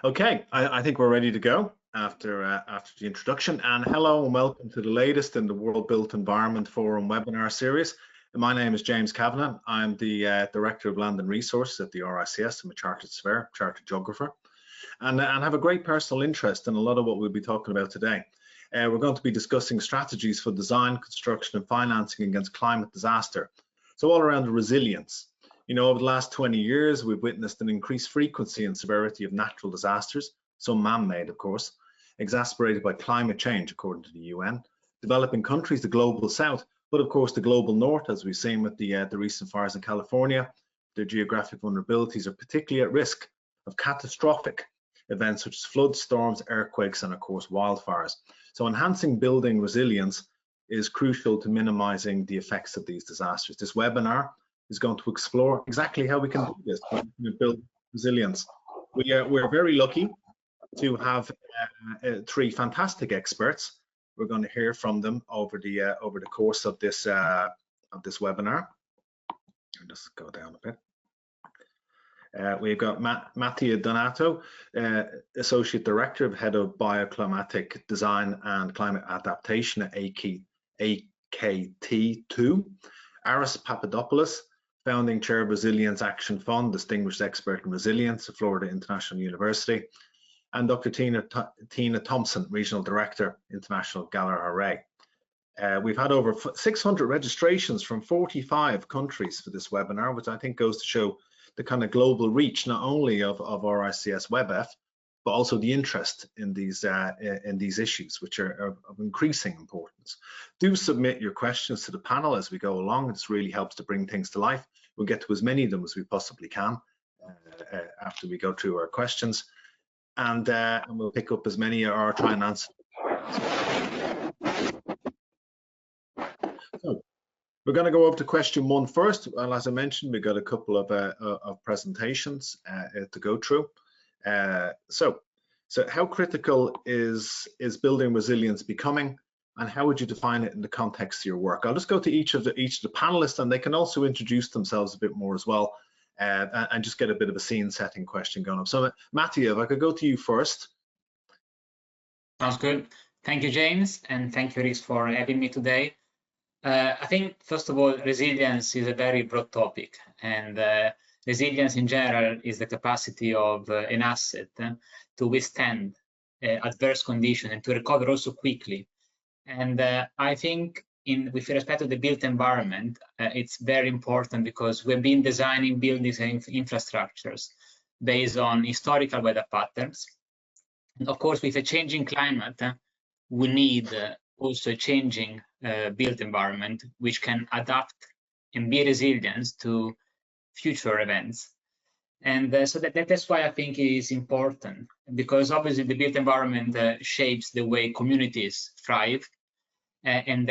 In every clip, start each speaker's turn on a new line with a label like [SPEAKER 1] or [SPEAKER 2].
[SPEAKER 1] Okay, I think we're ready to go after the introduction. And hello and welcome to the latest in the World Built Environment Forum webinar series. And my name is James Kavanagh. I'm the Director of Land and Resources at the RICS. I'm a Chartered Surveyor, Chartered Geographer, and have a great personal interest in a lot of what we'll be talking about today. We're going to be discussing strategies for design, construction and financing against climate disaster. So all around the resilience. You know, over the last 20 years, we've witnessed an increased frequency and severity of natural disasters, some man-made, of course, exacerbated by climate change, according to the UN. Developing countries, the global south, but of course the global north, as we've seen with the recent fires in California, their geographic vulnerabilities are particularly at risk of catastrophic events such as floods, storms, earthquakes, and of course wildfires. So enhancing building resilience is crucial to minimizing the effects of these disasters. This webinar is going to explore exactly how we can do this, build resilience. We're very lucky to have three fantastic experts. We're going to hear from them over the course of this webinar. I'll just go down a bit. We've got Mattia Donato, Associate Director of Head of Bioclimatic Design and Climate Adaptation at AKT2. Aris Papadopoulos, Founding Chair of Resilience Action Fund, Distinguished Expert in Resilience at Florida International University, and Dr. Tina Thompson, Regional Director, International Gallagher Ray. We've had over 600 registrations from 45 countries for this webinar, which I think goes to show the kind of global reach, not only of RICS-WBEF, but also the interest in these issues, which are of increasing importance. Do submit your questions to the panel as we go along. This really helps to bring things to life. We'll get to as many of them as we possibly can after we go through our questions, and we'll pick up as many or try and answer. So we're going to go over to question one first. Well, as I mentioned, we've got a couple of presentations to go through. So how critical is building resilience becoming, and how would you define it in the context of your work? I'll just go to each of the panelists, and they can also introduce themselves a bit more as well, and just get a bit of a scene setting question going on. So Mattia, if I could go to you first.
[SPEAKER 2] Sounds good. Thank you, James, and thank you, RICS, for having me today. I think, first of all, resilience is a very broad topic, and resilience in general is the capacity of an asset to withstand adverse conditions and to recover also quickly. And I think with respect to the built environment, it's very important because we've been designing buildings and infrastructures based on historical weather patterns. And of course, with a changing climate, we need also a changing built environment, which can adapt and be resilient to future events. And so that's why I think it is important, because obviously the built environment shapes the way communities thrive, and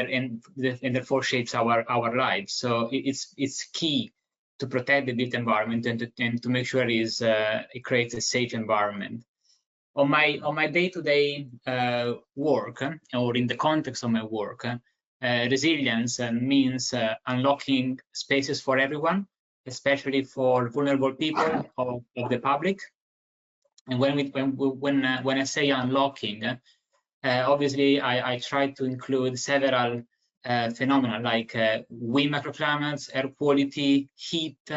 [SPEAKER 2] therefore shapes our lives. So it's key to protect the built environment and to make sure it creates a safe environment. On my day-to-day work, or in the context of my work, resilience means unlocking spaces for everyone, especially for vulnerable people of the public. And when I say unlocking, obviously I try to include several phenomena like wind microclimates, air quality, heat,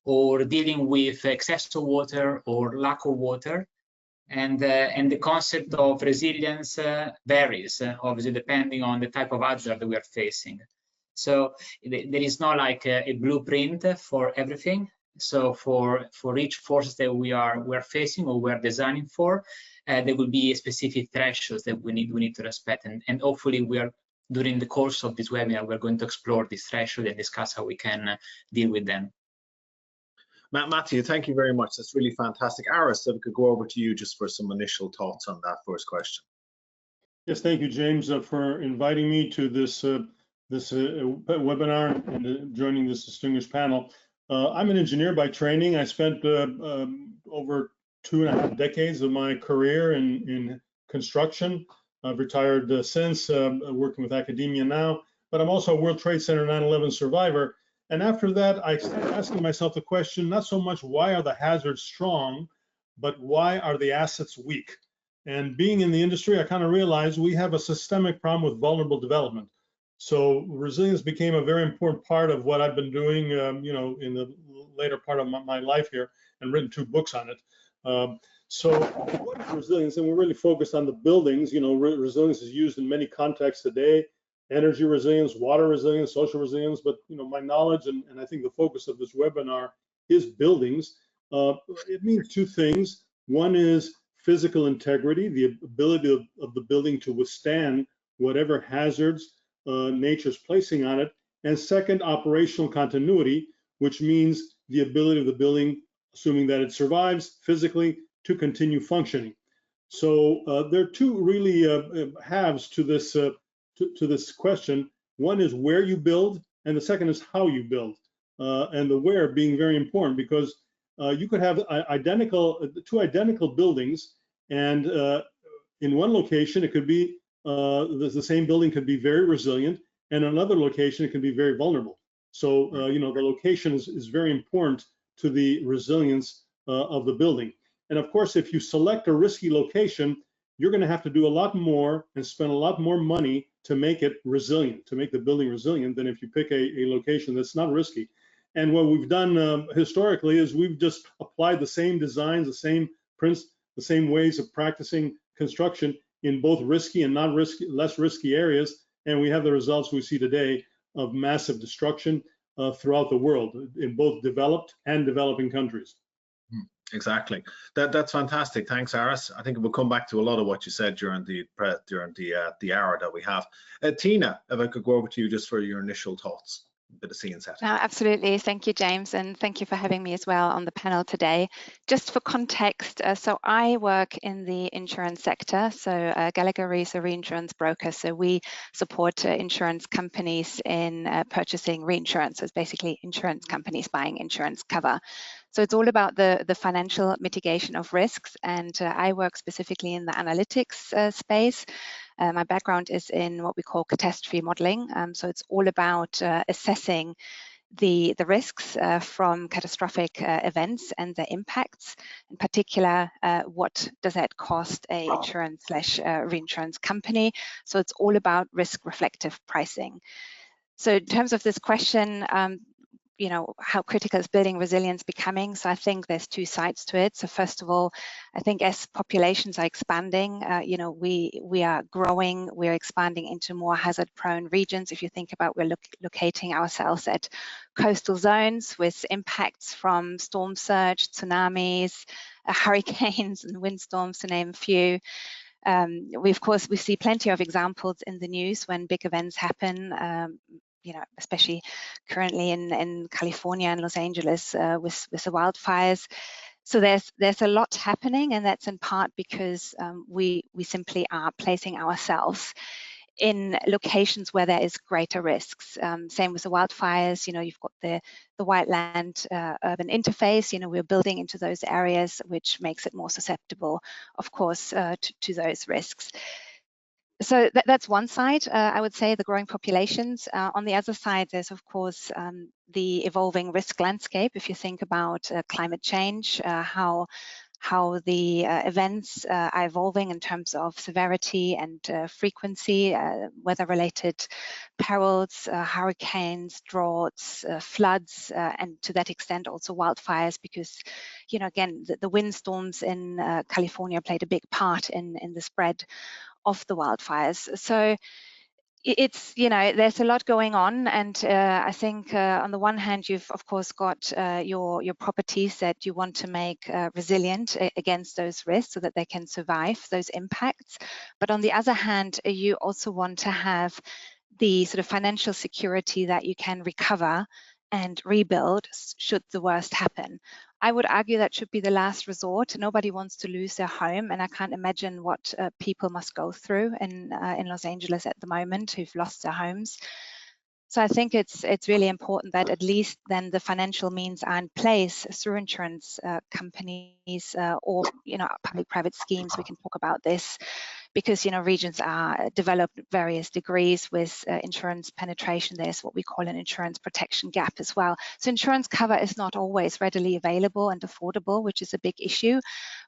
[SPEAKER 2] or dealing with excess of water or lack of water. And the concept of resilience varies, obviously, depending on the type of hazard that we are facing. So there is not like a blueprint for everything. So for each force that we're facing or we're designing for, there will be a specific thresholds that we need to respect. And hopefully during the course of this webinar, we're going to explore this threshold and discuss how we can deal with them.
[SPEAKER 1] Matthew, thank you very much. That's really fantastic. Aris, if we could go over to you just for some initial thoughts on that first question.
[SPEAKER 3] Yes, thank you, James, for inviting me to this webinar and joining this distinguished panel. I'm an engineer by training. I spent over 2.5 decades of my career in construction. I've retired since, working with academia now, but I'm also a World Trade Center 9/11 survivor. And after that, I started asking myself the question, not so much why are the hazards strong, but why are the assets weak? And being in the industry, I kind of realized we have a systemic problem with vulnerable development. So resilience became a very important part of what I've been doing, in the later part of my life here, and written 2 books on it. So what is resilience? And we're really focused on the buildings. Resilience is used in many contexts today: energy resilience, water resilience, social resilience. But my knowledge and I think the focus of this webinar is buildings. It means 2 things. One is physical integrity, the ability of the building to withstand whatever hazards nature's placing on it. And second, operational continuity, which means the ability of the building, assuming that it survives physically, to continue functioning. So there are 2 really halves to this question. One is where you build, and the second is how you build. And the where being very important, because you could have 2 identical buildings, and in one location it could be the same building could be very resilient, and another location it can be very vulnerable. So the location is very important to the resilience of the building. And of course, if you select a risky location, you're going to have to do a lot more and spend a lot more money to make it resilient, to make the building resilient, than if you pick a location that's not risky. And what we've done historically is we've just applied the same designs, the same prints, the same ways of practicing construction in both risky and not risky, less risky areas, and we have the results we see today of massive destruction throughout the world, in both developed and developing countries.
[SPEAKER 1] Exactly. That's fantastic. Thanks, Aris. I think we'll come back to a lot of what you said during the hour that we have. Tina, if I could go over to you just for your initial thoughts. Bit of scene set.
[SPEAKER 4] Absolutely. Thank you, James, and thank you for having me as well on the panel today. Just for context, so I work in the insurance sector. So Gallagher Re is a reinsurance broker. So we support insurance companies in purchasing reinsurance. So it's basically insurance companies buying insurance cover. So it's all about the financial mitigation of risks, and I work specifically in the analytics space. My background is in what we call catastrophe modeling. So it's all about assessing the risks from catastrophic events and their impacts. In particular, what does that cost a insurance/reinsurance company? So it's all about risk reflective pricing. So in terms of this question, how critical is building resilience becoming? So I think there's 2 sides to it. So first of all, I think as populations are expanding, we are growing, we're expanding into more hazard-prone regions. If you think about, we're locating ourselves at coastal zones with impacts from storm surge, tsunamis, hurricanes, and windstorms, to name a few. We see plenty of examples in the news when big events happen. Especially currently in California and Los Angeles with the wildfires. So there's a lot happening, and that's in part because we simply are placing ourselves in locations where there is greater risks. Same with the wildfires. You've got the white land urban interface. We're building into those areas, which makes it more susceptible, of course, to those risks. So that's one side, I would say, the growing populations. On the other side, there's, of course, the evolving risk landscape. If you think about climate change, how the events are evolving in terms of severity and frequency, weather-related perils, hurricanes, droughts, floods, and to that extent also wildfires, because, again, the windstorms in California played a big part in the spread of the wildfires. So it's, there's a lot going on, and I think on the one hand, you've of course got your properties that you want to make resilient against those risks so that they can survive those impacts. But on the other hand, you also want to have the sort of financial security that you can recover and rebuild should the worst happen. I would argue that should be the last resort. Nobody wants to lose their home, and I can't imagine what people must go through in Los Angeles at the moment who've lost their homes. So I think it's really important that at least then the financial means are in place through insurance companies or public-private schemes. We can talk about this, because regions are developed at various degrees with insurance penetration. There's what we call an insurance protection gap as well. So insurance cover is not always readily available and affordable, which is a big issue,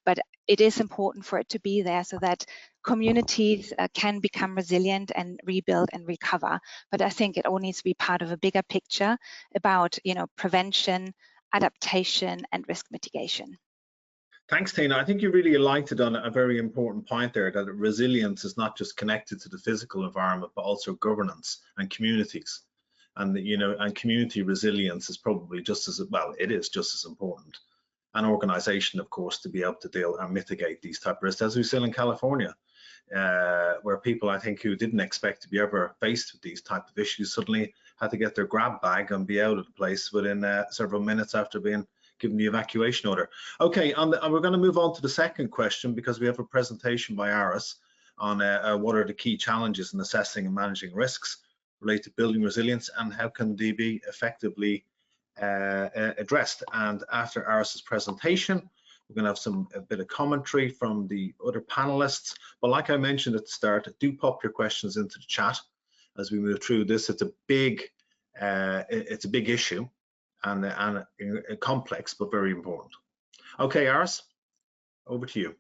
[SPEAKER 4] but it is important for it to be there so that communities can become resilient and rebuild and recover. But I think it all needs to be part of a bigger picture about prevention, adaptation, and risk mitigation.
[SPEAKER 1] Thanks, Tina. I think you really alighted on a very important point there, that resilience is not just connected to the physical environment, but also governance and communities. And and community resilience is probably just as well. It is just as important. An organization, of course, to be able to deal and mitigate these type of risks, as we see in California, where people, I think, who didn't expect to be ever faced with these type of issues suddenly had to get their grab bag and be out of the place within several minutes after being given the evacuation order. Okay, and we're going to move on to the second question, because we have a presentation by Aris on what are the key challenges in assessing and managing risks related to building resilience and how can they be effectively addressed. And after Aris's presentation, we're going to have a bit of commentary from the other panelists. But like I mentioned at the start, do pop your questions into the chat as we move through this. It's a big issue and complex, but very important. Okay, Aris, over to you.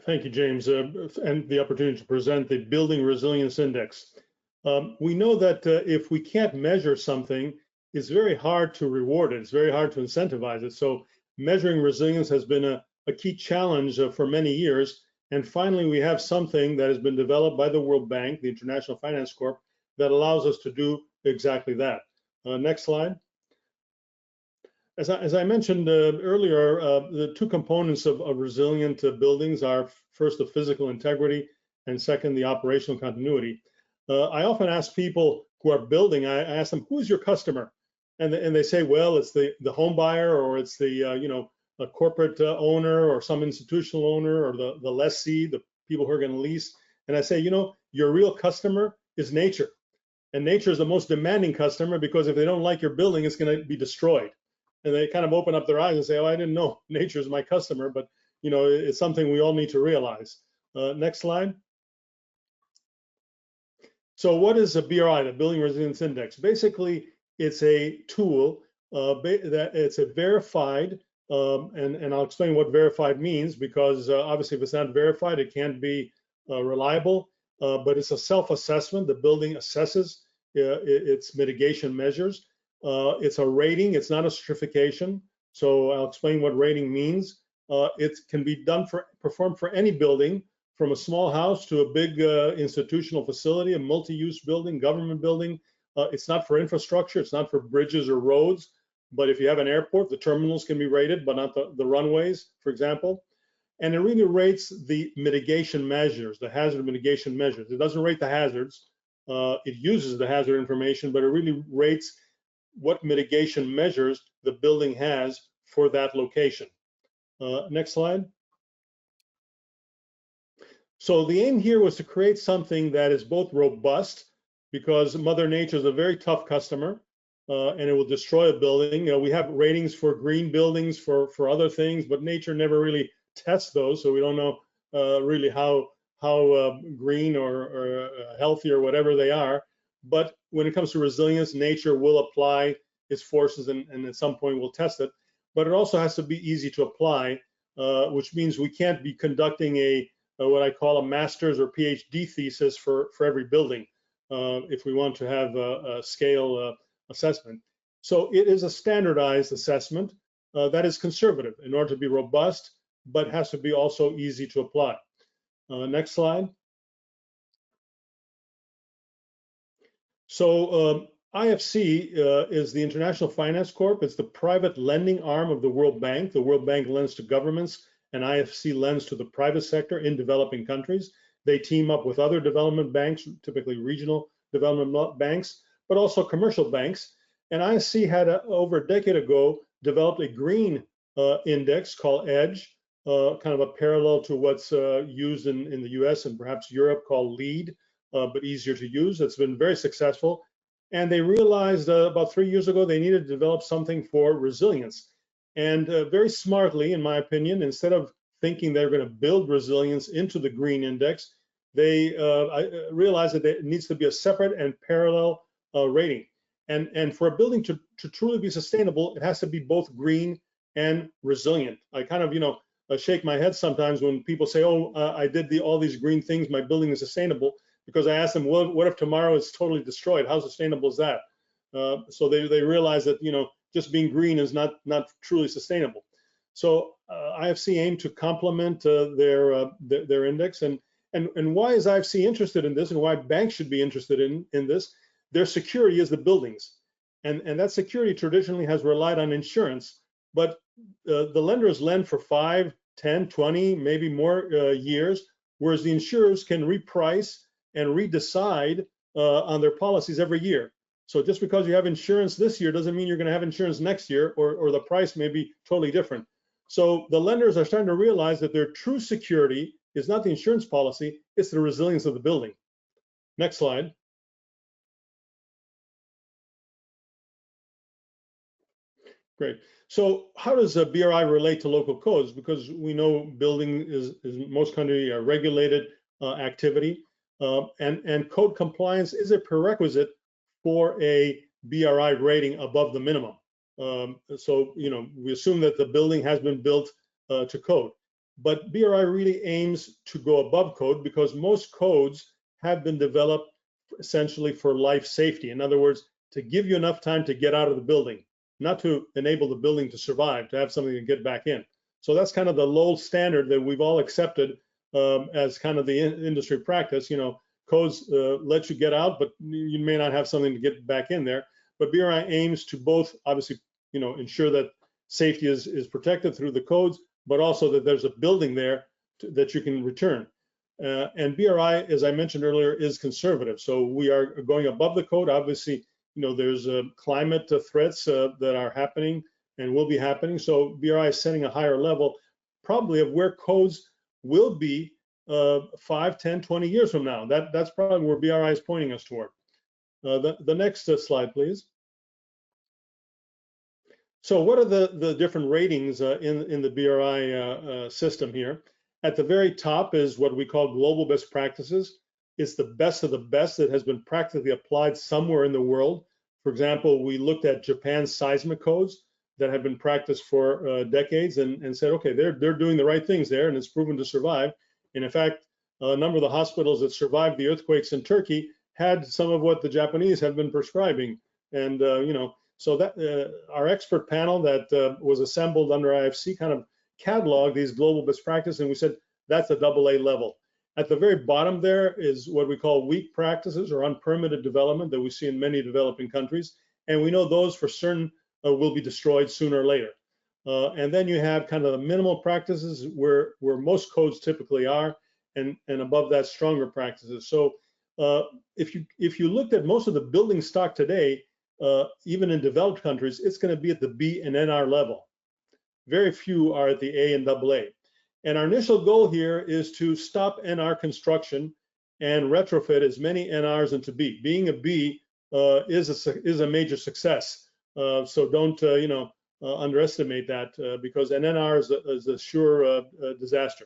[SPEAKER 3] Thank you, James, and the opportunity to present the Building Resilience Index. We know that if we can't measure something, it's very hard to reward it. It's very hard to incentivize it. So measuring resilience has been a key challenge for many years. And finally, we have something that has been developed by the World Bank, the International Finance Corp, that allows us to do exactly that. Next slide. As I mentioned earlier, the two components of resilient buildings are first the physical integrity and second the operational continuity. I often ask people who are building, I ask them, who is your customer? And they say, well, it's the home buyer, or it's the a corporate owner, or some institutional owner, or the lessee, the people who are going to lease. And I say, your real customer is nature, and nature is the most demanding customer, because if they don't like your building, it's going to be destroyed. And they kind of open up their eyes and say, oh, I didn't know nature is my customer, but it's something we all need to realize. Next slide. So what is a BRI, the Building Resilience Index? Basically, it's a tool that it's a verified, and I'll explain what verified means, because obviously if it's not verified, it can't be reliable, but it's a self-assessment. The building assesses its mitigation measures. It's a rating, it's not a certification. So I'll explain what rating means. It can be performed for any building, from a small house to a big institutional facility, a multi-use building, government building. It's not for infrastructure, it's not for bridges or roads, but if you have an airport, the terminals can be rated, but not the runways, for example. And it really rates the mitigation measures, the hazard mitigation measures. It doesn't rate the hazards, it uses the hazard information, but it really rates what mitigation measures the building has for that location. Next slide. So the aim here was to create something that is both robust, because Mother Nature is a very tough customer, and it will destroy a building. We have ratings for green buildings, for other things, but nature never really tests those, so we don't know really how green or healthy or whatever they are. But when it comes to resilience, nature will apply its forces and at some point will test it. But it also has to be easy to apply, which means we can't be conducting what I call a master's or PhD thesis for every building if we want to have a scale assessment. So it is a standardized assessment that is conservative in order to be robust, but has to be also easy to apply. Next slide. So IFC is the International Finance Corp. It's the private lending arm of the World Bank. The World Bank lends to governments, and IFC lends to the private sector in developing countries. They team up with other development banks, typically regional development banks, but also commercial banks. And IFC had, over a decade ago, developed a green index called EDGE, kind of a parallel to what's used in the US and perhaps Europe, called LEAD, but easier to use. It's been very successful. And they realized about 3 years ago they needed to develop something for resilience. And very smartly, in my opinion, instead of thinking they're going to build resilience into the green index, they realize that it needs to be a separate and parallel rating. And for a building to truly be sustainable, it has to be both green and resilient. I kind of, shake my head sometimes when people say, oh, I did all these green things, my building is sustainable, because I ask them, well, what if tomorrow it's totally destroyed? How sustainable is that? So they realize that, just being green is not truly sustainable. So IFC aim to complement their index. And why is IFC interested in this, and why banks should be interested in this? Their security is the buildings. And that security traditionally has relied on insurance, but the lenders lend for 5, 10, 20, maybe more years, whereas the insurers can reprice and redecide on their policies every year. So just because you have insurance this year doesn't mean you're going to have insurance next year, or the price may be totally different. So the lenders are starting to realize that their true security is not the insurance policy, it's the resilience of the building. Next slide. Great. So how does BRI relate to local codes? Because we know building is in most countries a regulated activity, and code compliance is a prerequisite for a BRI rating above the minimum. So, we assume that the building has been built to code, but BRI really aims to go above code, because most codes have been developed essentially for life safety. In other words, to give you enough time to get out of the building, not to enable the building to survive, to have something to get back in. So that's kind of the low standard that we've all accepted as kind of the industry practice. Codes let you get out, but you may not have something to get back in there. But BRI aims to both, obviously, ensure that safety is protected through the codes, but also that there's a building there that you can return. And BRI, as I mentioned earlier, is conservative. So we are going above the code. Obviously, there's climate threats that are happening and will be happening. So BRI is setting a higher level, probably, of where codes will be 5, 10, 20 years from now. That's probably where BRI is pointing us toward. The next slide, please. So what are the different ratings in the BRI system here? At the very top is what we call global best practices. It's the best of the best that has been practically applied somewhere in the world. For example, we looked at Japan's seismic codes that have been practiced for decades, and said, okay, they're doing the right things there, and it's proven to survive. And in fact, a number of the hospitals that survived the earthquakes in Turkey had some of what the Japanese have been prescribing. And so that our expert panel that was assembled under IFC kind of cataloged these global best practices, and we said that's a AA level. At the very bottom there is what we call weak practices, or unpermitted development, that we see in many developing countries, and we know those for certain will be destroyed sooner or later. And then you have kind of the minimal practices where most codes typically are, and above that, stronger practices. So if you looked at most of the building stock today, even in developed countries, it's going to be at the B and NR level. Very few are at the A and AA. And our initial goal here is to stop NR construction and retrofit as many NRs into B. Being a B is a major success. So don't underestimate that, because an NR is a sure disaster.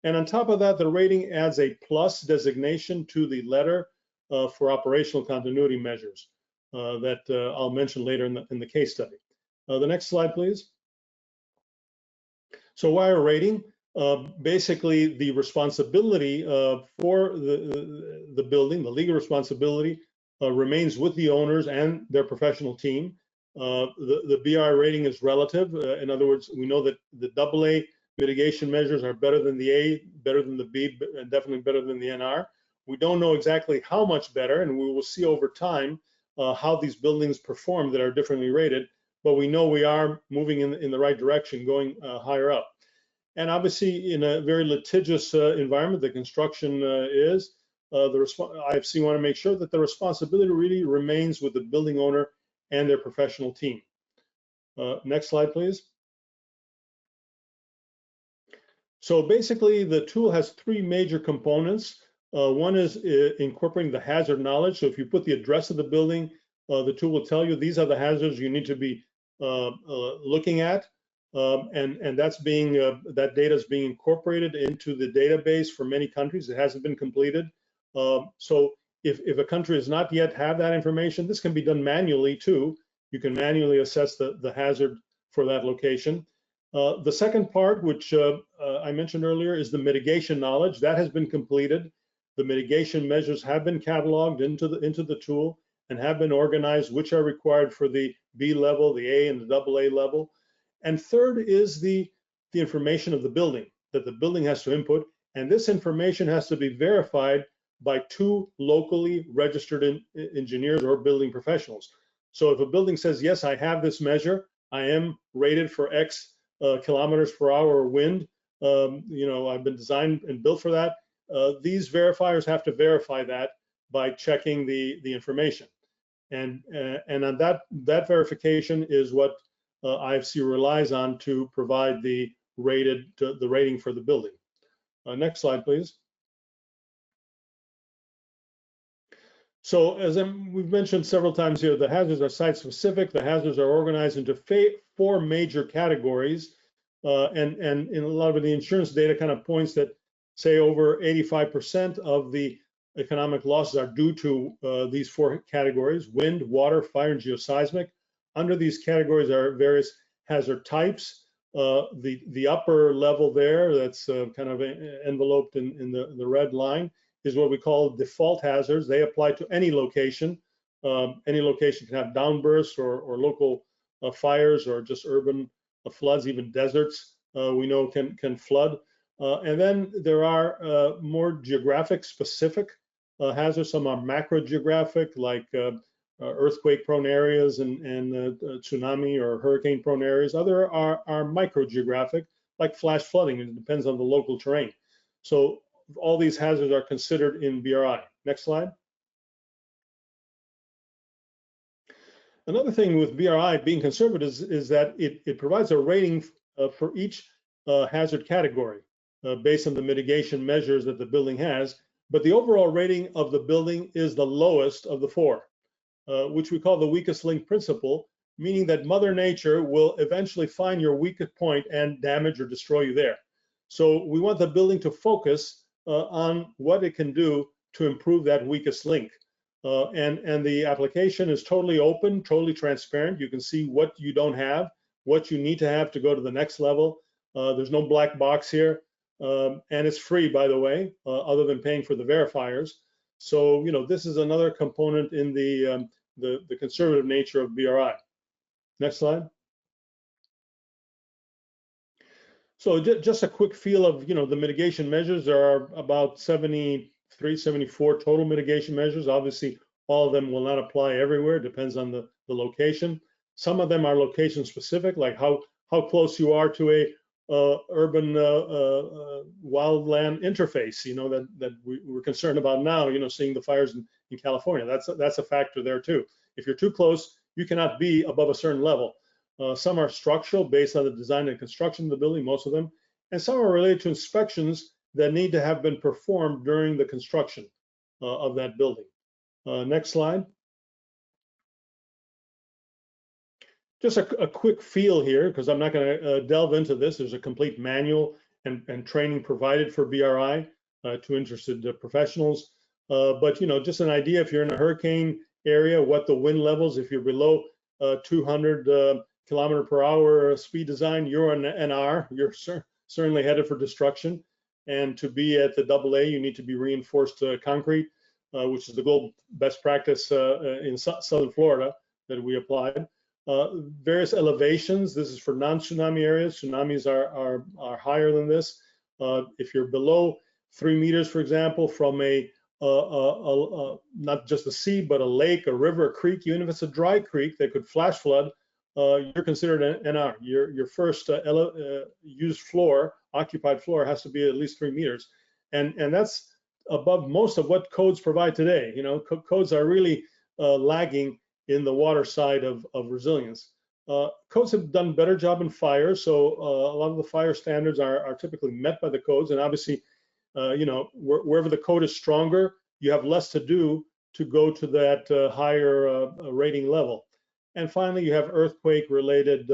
[SPEAKER 3] And on top of that, the rating adds a plus designation to the letter for operational continuity measures that I'll mention later in the case study. The next slide, please. So why a rating? Basically, the responsibility for the building, the legal responsibility, remains with the owners and their professional team. The BRI rating is relative. In other words, we know that the AA mitigation measures are better than the A, better than the B, and definitely better than the NR. We don't know exactly how much better, and we will see over time how these buildings perform that are differently rated, but we know we are moving in the right direction, going higher up. And obviously, in a very litigious environment, the construction is, IFC want to make sure that the responsibility really remains with the building owner and their professional team. Next slide, please. So basically, the tool has 3 major components. One is incorporating the hazard knowledge. So if you put the address of the building, the tool will tell you these are the hazards you need to be looking at. and that's being that data is being incorporated into the database for many countries. It hasn't been completed. So if a country does not yet have that information, this can be done manually too. You can manually assess the hazard for that location. The second part, which I mentioned earlier, is the mitigation knowledge. That has been completed. The mitigation measures have been cataloged into the tool and have been organized, which are required for the B level, the A, and the AA level. And third is the information of the building, that the building has to input, and this information has to be verified by 2 locally registered engineers or building professionals. So if a building says, yes, I have this measure, I am rated for X kilometers per hour wind, I've been designed and built for that, these verifiers have to verify that by checking the information. And on that verification is what IFC relies on to provide the rating for the building. Next slide, please. So as we've mentioned several times here, the hazards are site specific. The hazards are organized into 4 major categories. And in a lot of the insurance data kind of points that say over 85% of the economic losses are due to these 4 categories: wind, water, fire, and geoseismic. Under these categories are various hazard types. The upper level there, that's kind of enveloped in the red line, is what we call default hazards. They apply to any location. Any location can have downbursts or local fires or just urban floods, even deserts we know can flood. And then there are more geographic specific hazards. Some are macro geographic, like earthquake prone areas and tsunami or hurricane prone areas. Other are micro geographic, like flash flooding. It depends on the local terrain. So all these hazards are considered in BRI. Next slide. Another thing with BRI being conservative is that it provides a rating for each hazard category based on the mitigation measures that the building has. But the overall rating of the building is the lowest of the 4, which we call the weakest link principle, meaning that Mother Nature will eventually find your weakest point and damage or destroy you there. So we want the building to focus on what it can do to improve that weakest link. And the application is totally open, totally transparent. You can see what you don't have, what you need to have to go to the next level. There's no black box here, and it's free, by the way, other than paying for the verifiers. So this is another component in the conservative nature of BRI. Next slide. So just a quick feel of the mitigation measures. There are about 73, 74 total mitigation measures. Obviously, all of them will not apply everywhere. It depends on the location. Some of them are location specific, like how close you are to a urban wildland interface. That we're concerned about now. Seeing the fires in California. That's a factor there too. If you're too close, you cannot be above a certain level. Some are structural, based on the design and construction of the building, most of them, and some are related to inspections that need to have been performed during the construction of that building. Next slide. Just a quick feel here, because I'm not going to delve into this. There's a complete manual and training provided for BRI to interested professionals. But just an idea, if you're in a hurricane area, what the wind levels, if you're below 200 kilometer per hour speed design, you're an NR, you're certainly headed for destruction. And to be at the AA, you need to be reinforced concrete, which is the global best practice in southern Florida that we applied. Various elevations, this is for non-tsunami areas. Tsunamis are higher than this. If you're below 3 meters, for example, from not just a sea, but a lake, a river, a creek, even if it's a dry creek that could flash flood, you're considered an NR. Your first used floor, occupied floor, has to be at least 3 meters, and that's above most of what codes provide today. Codes are really lagging in the water side of resilience. Codes have done a better job in fire, so a lot of the fire standards are typically met by the codes, and obviously, wherever the code is stronger, you have less to do to go to that higher rating level. And finally, you have earthquake-related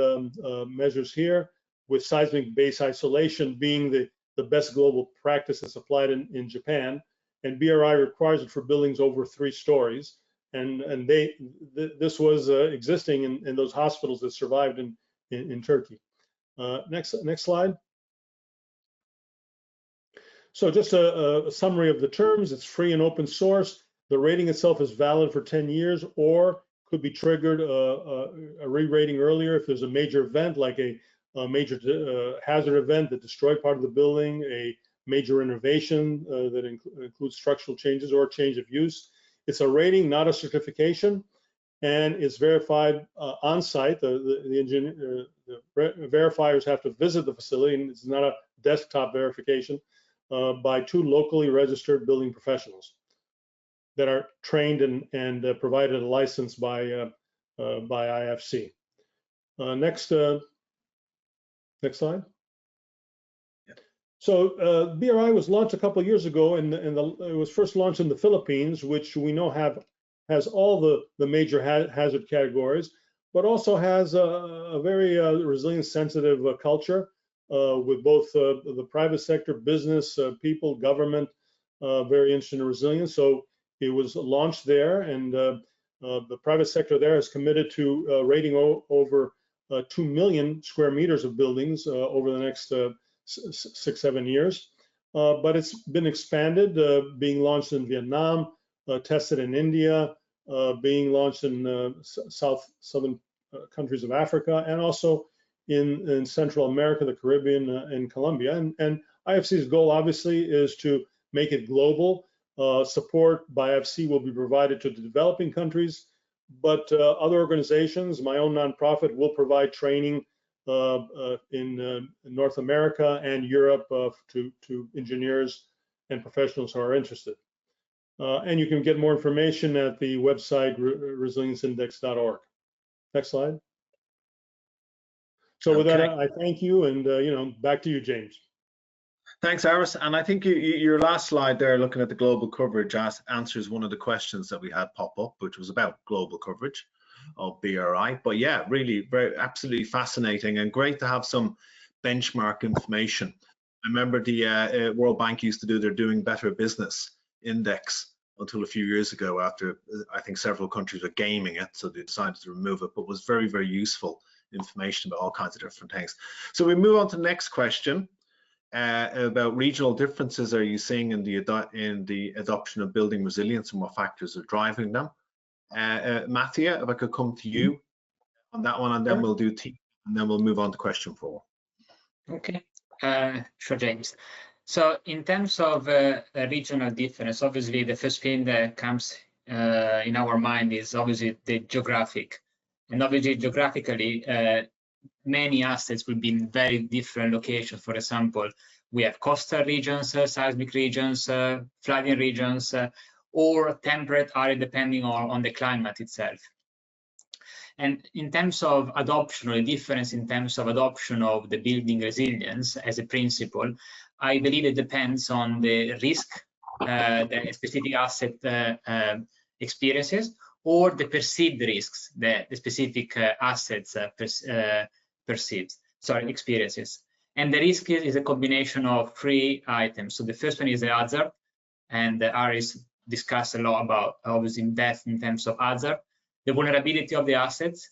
[SPEAKER 3] measures here. with seismic base isolation being the best global practice that's applied in Japan. And BRI requires it for buildings over 3 stories. And this was existing in those hospitals that survived in Turkey. Next slide. So just a summary of the terms. It's free and open source. The rating itself is valid for 10 years or could be triggered a re-rating earlier if there's a major event like a major hazard event that destroyed part of the building, a major innovation that includes structural changes or change of use. It's a rating, not a certification, and it's verified on site. The verifiers have to visit the facility, and it's not a desktop verification, by 2 locally registered building professionals that are trained and provided a license by IFC. Next slide. So BRI was launched a couple of years ago, and it was first launched in the Philippines, which we know has all the major hazard categories, but also has a very resilient, sensitive culture with both the private sector, business, people, government, very interested in resilience. So it was launched there, and the private sector there is committed to rating over 2 million square meters of buildings over the next 6-7 years. But it's been expanded, being launched in Vietnam, tested in India, being launched in southern countries of Africa, and also in Central America, the Caribbean, and Colombia. And IFC's goal, obviously, is to make it global. Support by IFC will be provided to the developing countries, but other organizations, my own nonprofit, will provide training in North America and Europe to engineers and professionals who are interested. And you can get more information at the website resilienceindex.org. Next slide. So with that, I thank you, and back to you, James.
[SPEAKER 1] Thanks, Aris. And I think your last slide there, looking at the global coverage, answers one of the questions that we had pop up, which was about global coverage of BRI. But yeah, really, absolutely fascinating and great to have some benchmark information. I remember the World Bank used to do their Doing Better Business Index until a few years ago, after I think several countries were gaming it, so they decided to remove it, but was very, very useful information about all kinds of different things. So we move on to the next question. About regional differences are you seeing in the adoption of building resilience, and what factors are driving them? Mattia, if I could come to you on that one, and then we'll do T, and then we'll move on to question 4.
[SPEAKER 2] Okay, sure, James. So in terms of regional difference, obviously the first thing that comes in our mind is obviously the geographic, and obviously geographically many assets will be in very different locations. For example, we have coastal regions, seismic regions, flooding regions, or temperate area depending on the climate itself. And in terms of adoption, or the difference in terms of adoption of the building resilience as a principle, I believe it depends on the risk that a specific asset experiences, or the perceived risks that the specific assets experiences. And the risk is a combination of 3 items. So the first one is the hazard, and Aris discussed a lot about, obviously, in depth in terms of hazard, the vulnerability of the assets,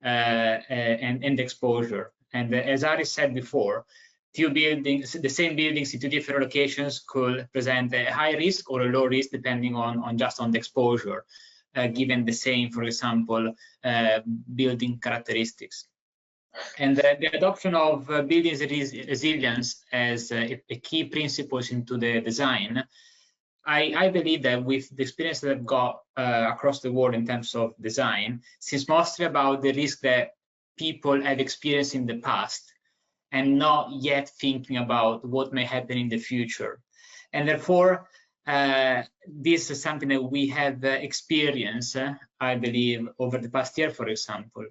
[SPEAKER 2] and the exposure. And as Aris said before, 2 buildings, the same buildings in 2 different locations could present a high risk or a low risk depending on the exposure, given the same, for example, building characteristics. And the adoption of building resilience as a key principles into the design, I believe that with the experience that I've got across the world in terms of design, it's mostly about the risk that people have experienced in the past and not yet thinking about what may happen in the future. And therefore, this is something that we have experienced, I believe, over the past year, for example.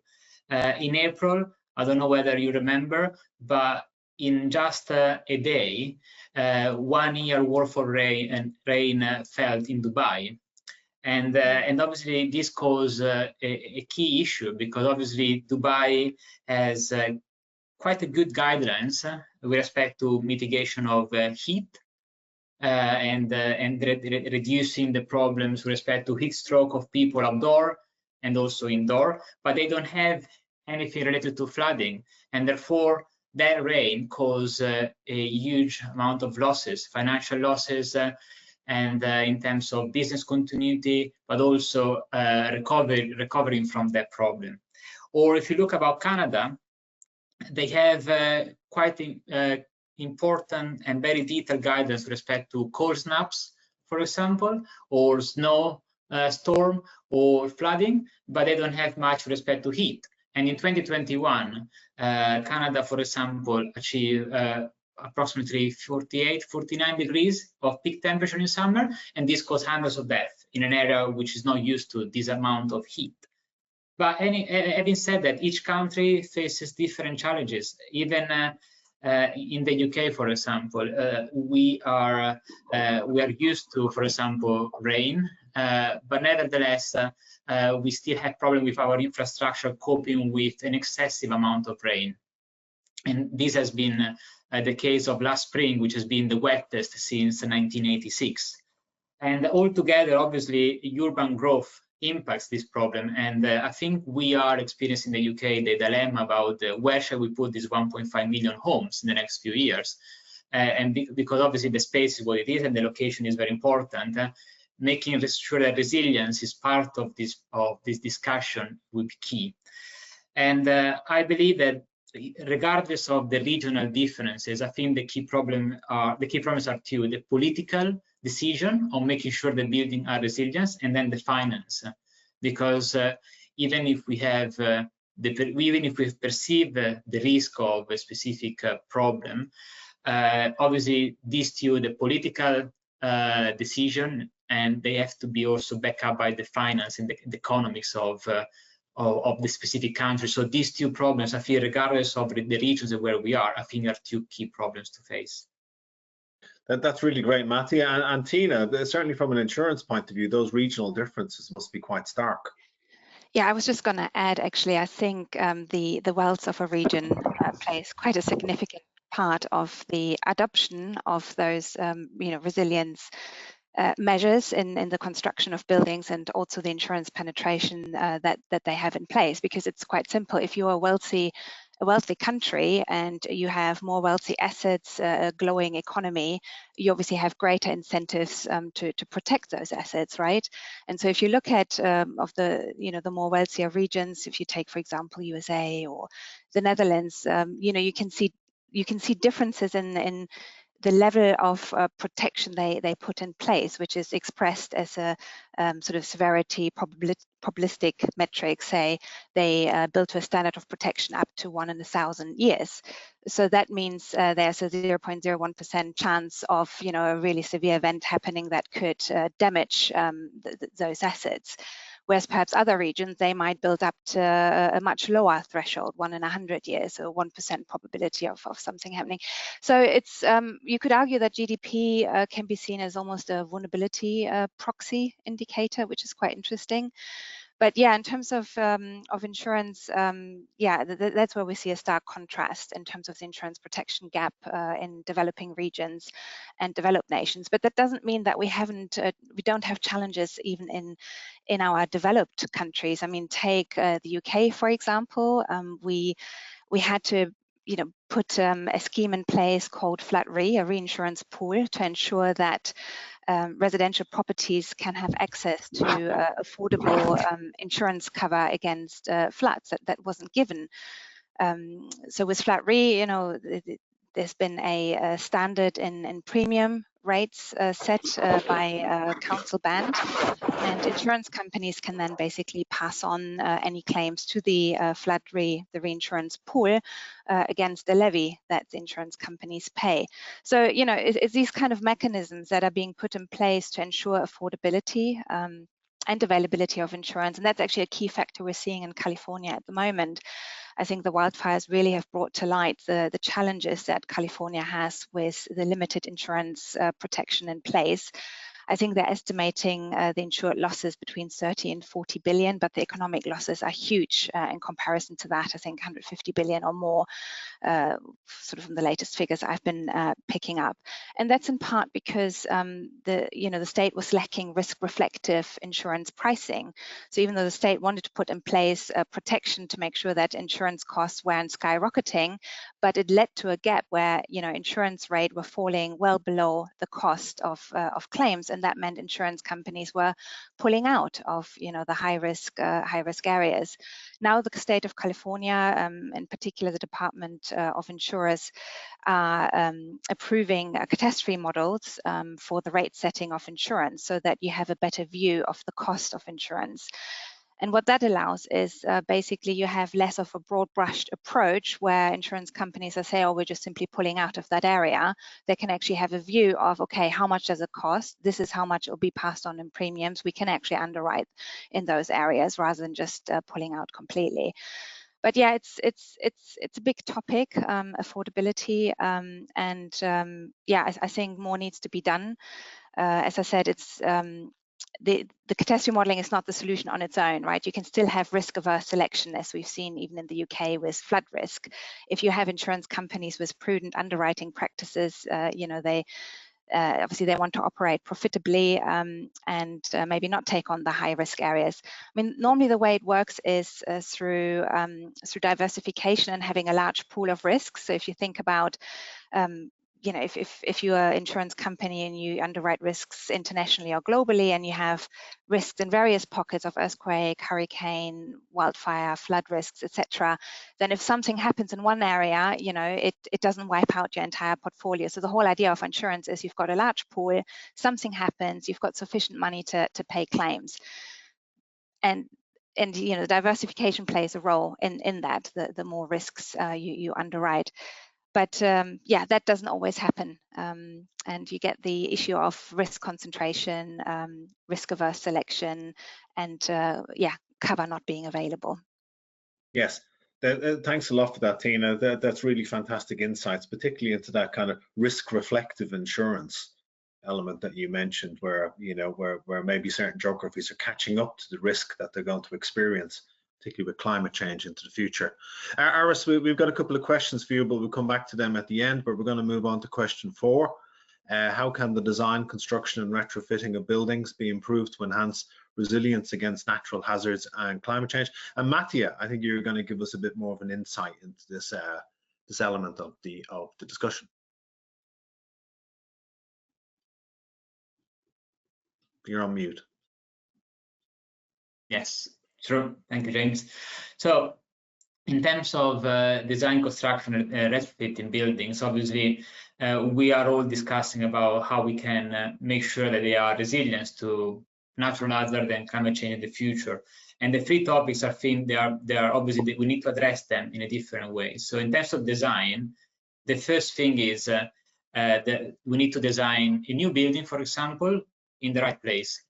[SPEAKER 2] In April, I don't know whether you remember, but in just a day, 1 year worth of rain fell in Dubai. And obviously this caused a key issue, because obviously Dubai has quite a good guidelines with respect to mitigation of heat and reducing the problems with respect to heat stroke of people outdoor and also indoor, but they don't have anything related to flooding, and therefore that rain causes a huge amount of losses, financial losses, and in terms of business continuity, but also recovering from that problem. Or if you look about Canada, they have quite important and very detailed guidance with respect to cold snaps, for example, or snow storm or flooding, but they don't have much with respect to heat. And in 2021, Canada, for example, achieved approximately 48, 49 degrees of peak temperature in summer, and this caused hundreds of deaths in an area which is not used to this amount of heat. But having said that, each country faces different challenges. Even in the UK, for example, we are used to, for example, rain, but nevertheless, we still have problems with our infrastructure coping with an excessive amount of rain. And this has been the case of last spring, which has been the wettest since 1986. And altogether, obviously, urban growth impacts this problem. And I think we are experiencing in the UK the dilemma about where shall we put these 1.5 million homes in the next few years. Because obviously the space is what it is and the location is very important, making sure that resilience is part of this discussion will be key. And I believe that regardless of the regional differences, I think the key problems are two: the political decision on making sure the buildings are resilient, and then the finance. Because even if we have even if we perceive the risk of a specific problem, obviously these two, the political decision, and they have to be also backed up by the finance and the economics of the specific country. So these two problems, I feel, regardless of the regions where we are, I think are two key problems to face.
[SPEAKER 1] That's really great, Matty. And Tina, certainly from an insurance point of view, those regional differences must be quite stark.
[SPEAKER 4] Yeah, I was just going to add, actually, I think the wealth of a region plays quite a significant part of the adoption of those, resilience measures in the construction of buildings, and also the insurance penetration that they have in place. Because it's quite simple: if you're a wealthy country and you have more wealthy assets, a glowing economy, you obviously have greater incentives to protect those assets, right? And so if you look at of the more wealthier regions, if you take, for example, USA or the Netherlands, you can see differences in the level of protection they put in place, which is expressed as a sort of severity probabilistic metric. Say they build to a standard of protection up to 1 in 1,000 years. So that means there's a 0.01% chance of a really severe event happening that could damage those assets. Whereas perhaps other regions, they might build up to a much lower threshold, 1 in 100 years, or 1% probability of something happening. So it's you could argue that GDP can be seen as almost a vulnerability proxy indicator, which is quite interesting. But yeah, in terms of insurance, that's where we see a stark contrast in terms of the insurance protection gap in developing regions and developed nations. But that doesn't mean that we don't have challenges even in our developed countries. I mean, take the UK, for example. We had to put a scheme in place called Flat Re, a reinsurance pool, to ensure that residential properties can have access to affordable insurance cover against floods. That wasn't given. So with Flat Re, there's been a standard in premium rates set by council band, and insurance companies can then basically pass on any claims to the Flat Re, the reinsurance pool, against the levy that the insurance companies pay. So, it's these kind of mechanisms that are being put in place to ensure affordability and availability of insurance. And that's actually a key factor we're seeing in California at the moment. I think the wildfires really have brought to light the challenges that California has with the limited insurance protection in place. I think they're estimating the insured losses between 30 and 40 billion, but the economic losses are huge in comparison to that. I think 150 billion or more, sort of from the latest figures I've been picking up. And that's in part because the state was lacking risk-reflective insurance pricing. So even though the state wanted to put in place protection to make sure that insurance costs weren't skyrocketing, but it led to a gap where insurance rates were falling well below the cost of claims, and that meant insurance companies were pulling out of the high risk areas. Now the state of California, in particular the Department of Insurers, are approving catastrophe models for the rate setting of insurance, so that you have a better view of the cost of insurance. And what that allows is basically you have less of a broad-brushed approach where insurance companies are saying, oh, we're just simply pulling out of that area. They can actually have a view of, okay, how much does it cost? This is how much it will be passed on in premiums. We can actually underwrite in those areas rather than just pulling out completely. But yeah, it's a big topic, affordability, I think more needs to be done. As I said, it's the catastrophe modeling is not the solution on its own, right? You can still have risk-averse selection, as we've seen even in the UK with flood risk. If you have insurance companies with prudent underwriting practices, they obviously they want to operate profitably and maybe not take on the high-risk areas. I mean, normally the way it works is through diversification and having a large pool of risks. So if you think about if you're an insurance company and you underwrite risks internationally or globally, and you have risks in various pockets of earthquake, hurricane, wildfire, flood risks, etc., then if something happens in one area, it doesn't wipe out your entire portfolio. So the whole idea of insurance is you've got a large pool, something happens, you've got sufficient money to pay claims. And diversification plays a role in that, the more risks you underwrite. But that doesn't always happen, and you get the issue of risk concentration, risk-averse selection, and cover not being available.
[SPEAKER 1] Yes, thanks a lot for that, Tina. That's really fantastic insights, particularly into that kind of risk-reflective insurance element that you mentioned, where where maybe certain geographies are catching up to the risk that they're going to experience, particularly with climate change into the future. Aris, we've got a couple of questions for you, but we'll come back to them at the end. But we're going to move on to question 4. How can the design, construction and retrofitting of buildings be improved to enhance resilience against natural hazards and climate change? And Mattia, I think you're going to give us a bit more of an insight into this element of the discussion. You're on mute.
[SPEAKER 2] Yes. True. Thank you, James. So in terms of design, construction, retrofitting buildings, obviously, we are all discussing about how we can make sure that they are resilient to natural hazard and climate change in the future. And the 3 topics are they are obviously, we need to address them in a different way. So in terms of design, the first thing is that we need to design a new building, for example, in the right place.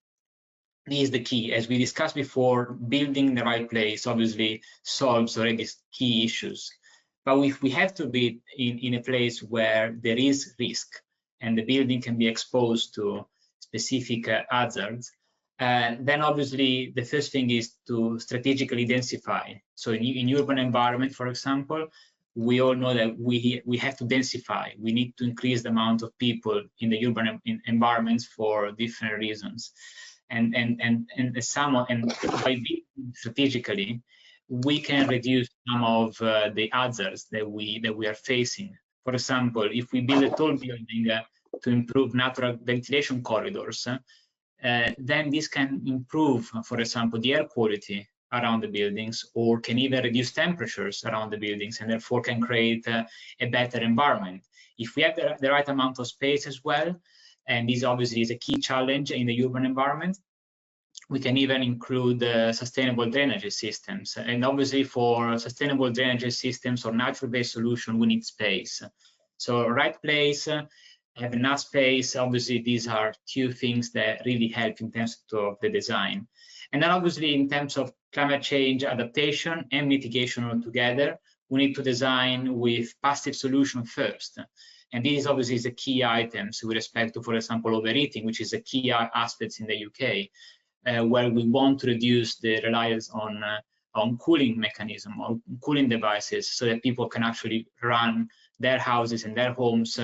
[SPEAKER 2] This is the key. As we discussed before, building in the right place obviously solves already key issues. But if we have to be in a place where there is risk and the building can be exposed to specific hazards, then obviously the first thing is to strategically densify. So in urban environment, for example, we all know that we have to densify. We need to increase the amount of people in the urban environments for different reasons. And by being strategically, we can reduce some of the hazards that we are facing. For example, if we build a tall building to improve natural ventilation corridors, then this can improve, for example, the air quality around the buildings, or can even reduce temperatures around the buildings, and therefore can create a better environment. If we have the right amount of space as well, and this obviously is a key challenge in the urban environment, we can even include sustainable drainage systems. And obviously for sustainable drainage systems or natural-based solution, we need space. So right place, have enough space. Obviously, these are 2 things that really help in terms of the design. And then obviously in terms of climate change adaptation and mitigation altogether, we need to design with passive solution first. And this obviously is a key item with respect to, for example, overheating, which is a key aspect in the UK, where we want to reduce the reliance on cooling mechanism or cooling devices, so that people can actually run their houses and their homes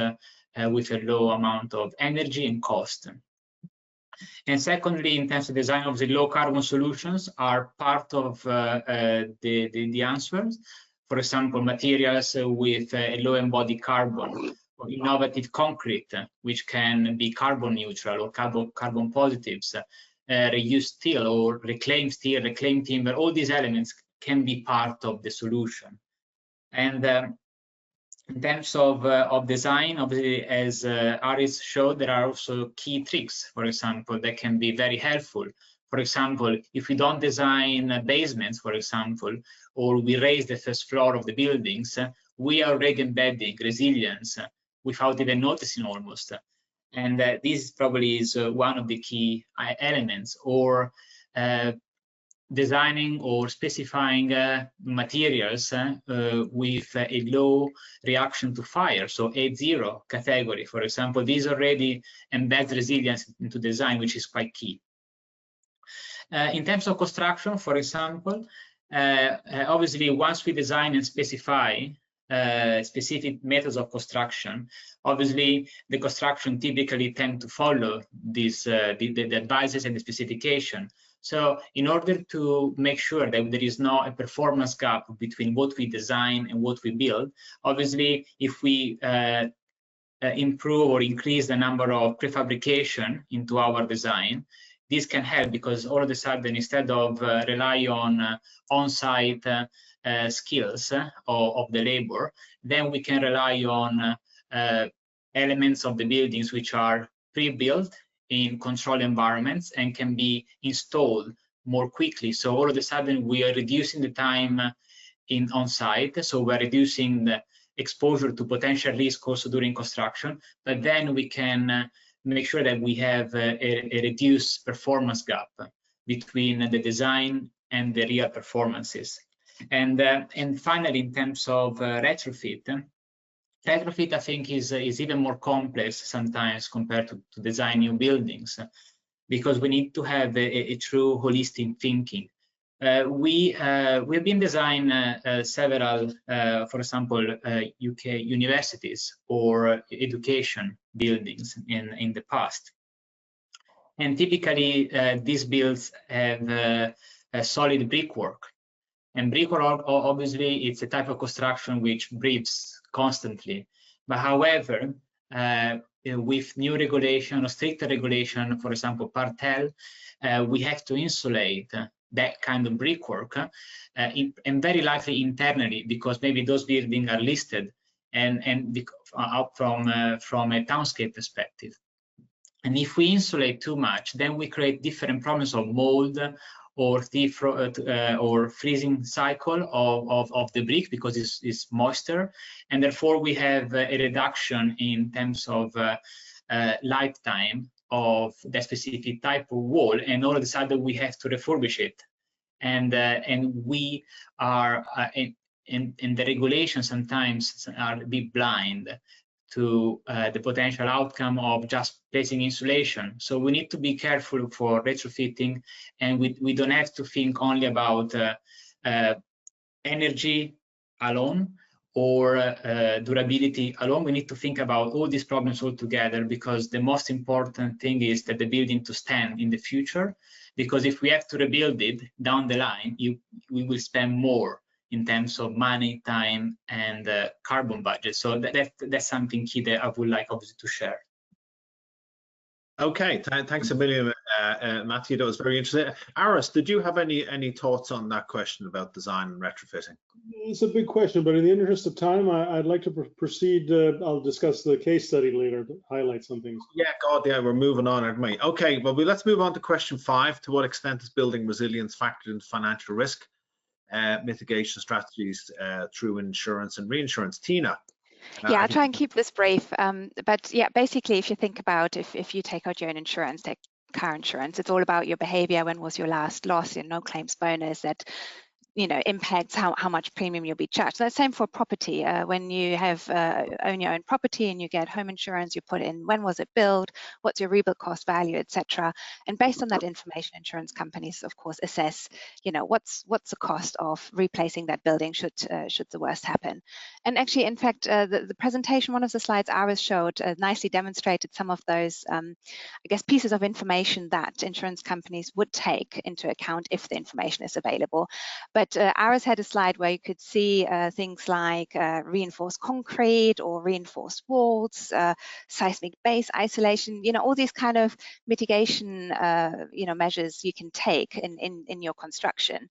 [SPEAKER 2] with a low amount of energy and cost. And secondly, in terms of design, obviously low carbon solutions are part of the answers. For example, materials with a low embodied carbon, or innovative concrete, which can be carbon neutral or carbon positives, reuse steel or reclaim steel, reclaim timber. All these elements can be part of the solution. And in terms of design, obviously, as Aris showed, there are also key tricks, for example, that can be very helpful. For example, if we don't design basements, for example, or we raise the first floor of the buildings, we are already embedding resilience without even noticing almost. And this probably is one of the key elements. Or designing or specifying materials with a low reaction to fire, so A0 category, for example. These already embed resilience into design, which is quite key. In terms of construction, for example, obviously, once we design and specify specific methods of construction, obviously the construction typically tend to follow these the advices and the specification. So in order to make sure that there is not a performance gap between what we design and what we build, obviously if we improve or increase the number of prefabrication into our design, this can help, because all of a sudden, instead of rely on on-site skills of the labor, then we can rely on elements of the buildings which are pre-built in controlled environments and can be installed more quickly. So all of a sudden, we are reducing the time in on-site, so we're reducing the exposure to potential risk also during construction, but then we can make sure that we have a reduced performance gap between the design and the real performances. And finally, in terms of retrofit, I think is even more complex sometimes compared to design new buildings, because we need to have a true holistic thinking. We've been designing several, for example, UK universities or education buildings in the past. And typically, these builds have a solid brickwork. And brickwork, obviously, it's a type of construction which breathes constantly. But however, with new regulation or stricter regulation, for example, Partel, we have to insulate that kind of brickwork, and very likely internally, because maybe those buildings are listed and out from a townscape perspective. And if we insulate too much, then we create different problems of mold or freezing cycle of the brick, because it's moisture, and therefore we have a reduction in terms of lifetime of that specific type of wall, and all of a sudden we have to refurbish it, and we are and the regulations sometimes are a bit blind to the potential outcome of just placing insulation. So we need to be careful for retrofitting, and we don't have to think only about energy alone or durability alone. We need to think about all these problems all together, because the most important thing is that the building to stand in the future, because if we have to rebuild it down the line, we will spend more in terms of money, time, and carbon budget. So that's something key that I would like obviously to share.
[SPEAKER 1] Okay, thanks a million, Matthew. That was very interesting. Aris, did you have any thoughts on that question about design and retrofitting?
[SPEAKER 3] It's a big question, but in the interest of time, I'd like to proceed. I'll discuss the case study later to highlight some things.
[SPEAKER 1] Yeah, God, yeah, we're moving on, aren't we? Okay, well, let's move on to question 5. To what extent is building resilience factored into financial risk mitigation strategies through insurance and reinsurance? Tina.
[SPEAKER 4] Yeah, I'll try and keep this brief. But yeah, basically, if you think about if you take out your own insurance, take car insurance, it's all about your behavior. When was your last loss? Your no claims bonus, that impacts how much premium you'll be charged. So that's same for property. When you have own your own property and you get home insurance, you put in when was it built, what's your rebuild cost value, etc. And based on that information, insurance companies, of course, assess, what's the cost of replacing that building should the worst happen. And actually, in fact, the presentation, one of the slides Iris showed, nicely demonstrated some of those, I guess, pieces of information that insurance companies would take into account if the information is available. But Iris had a slide where you could see things like reinforced concrete or reinforced walls, seismic base isolation, all these kind of mitigation, measures you can take in your construction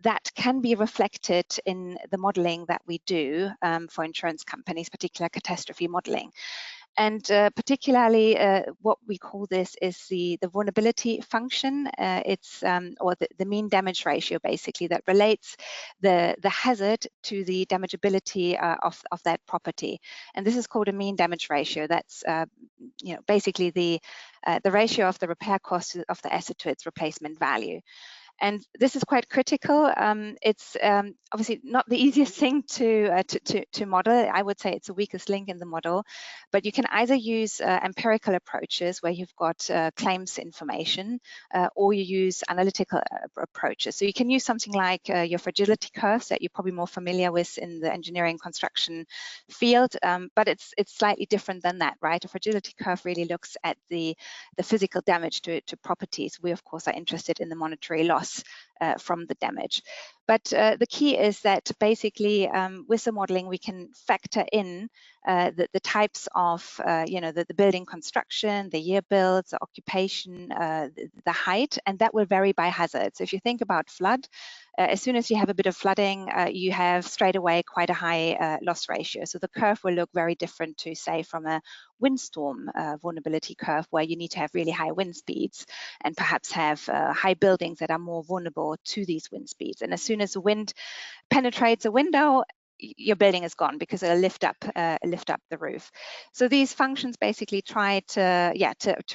[SPEAKER 4] that can be reflected in the modeling that we do for insurance companies, particular catastrophe modeling. And particularly what we call this is the vulnerability function. It's or the mean damage ratio, basically, that relates the hazard to the damageability of that property. And this is called a mean damage ratio. That's basically the ratio of the repair cost of the asset to its replacement value. And this is quite critical. It's obviously not the easiest thing to model. I would say it's the weakest link in the model, but you can either use empirical approaches where you've got claims information, or you use analytical approaches. So you can use something like your fragility curves that you're probably more familiar with in the engineering construction field, but it's slightly different than that, right? A fragility curve really looks at the physical damage to properties. We, of course, are interested in the monetary loss from the damage. But the key is that basically with the modeling, we can factor in the types of, the building construction, the year builds, the occupation, the height, and that will vary by hazard. So if you think about flood, as soon as you have a bit of flooding, you have straight away quite a high loss ratio. So the curve will look very different to, say, from a windstorm vulnerability curve, where you need to have really high wind speeds and perhaps have high buildings that are more vulnerable to these wind speeds. And as soon as the wind penetrates a window, your building is gone because it'll lift up the roof. So these functions basically try to